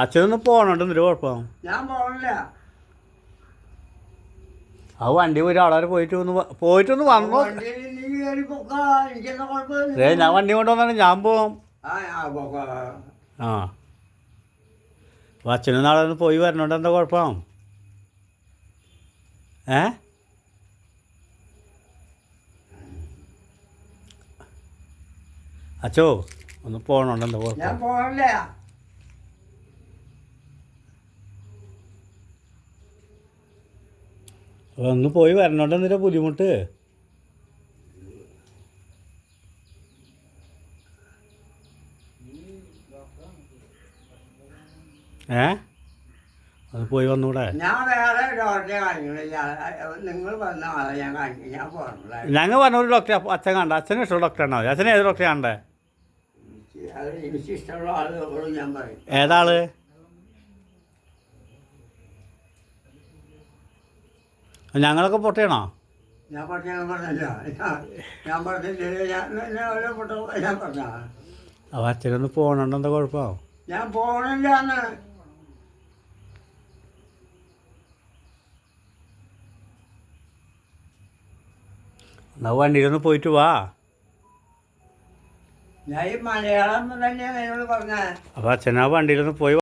അച്ഛനൊന്ന് പോണുണ്ട് എന്നിട്ട് കുഴപ്പം. ഞാൻ പോണില്ല. ആ വണ്ടി ഒരാളെ പോയിട്ടൊന്ന് വന്നു. ഞാൻ വണ്ടി കൊണ്ടുവന്നാണ് ഞാൻ പോവും. ആ അപ്പോൾ അച്ഛനും നാളെ ഒന്ന് പോയി വരണോണ്ട് എന്താ കുഴപ്പം? അച്ഛോ ഒന്ന് പോകണുണ്ട് എന്താ കുഴപ്പം? ഞാൻ പോണില്ല. അപ്പോൾ ഒന്ന് പോയി വരണോണ്ട് എന്തിനാ ബുദ്ധിമുട്ട്? അത് പോയി വന്നൂടെ? ഞാൻ വേറെ ഡോക്ടറെ കാണിക്കണില്ല. നിങ്ങൾ വന്ന ആളെ ഞാൻ കാണിക്കും. ഞാൻ പോകണില്ല. ഞങ്ങൾ പറഞ്ഞ ഒരു ഡോക്ടറെ അച്ഛൻ കണ്ട. അച്ഛന് ഇഷ്ടമുള്ള ഡോക്ടറെ ഉണ്ടാവും. അച്ഛൻ ഏത് ഡോക്ടറെ കണ്ടേ? എനിക്കിഷ്ടമുള്ള ആളുകളോട് ഞാൻ പറയും. ഏതാള്? ഞങ്ങളൊക്കെ പൊട്ടയാണോ? ഞാൻ പറഞ്ഞില്ല. ഞാൻ പറഞ്ഞില്ല. ഞാൻ പറഞ്ഞ അപ്പോൾ അച്ഛനൊന്ന് പോകണുണ്ട് എന്താ കുഴപ്പം? ഞാൻ പോണില്ലാന്ന്. എന്നാൽ വണ്ടിയിലൊന്ന് പോയിട്ട് വാ. ഞാൻ ഈ മലയാളം തന്നെയാണ് എന്നോട് പറഞ്ഞത്. അപ്പോൾ അച്ഛൻ ആ വണ്ടിയിലൊന്ന് പോയി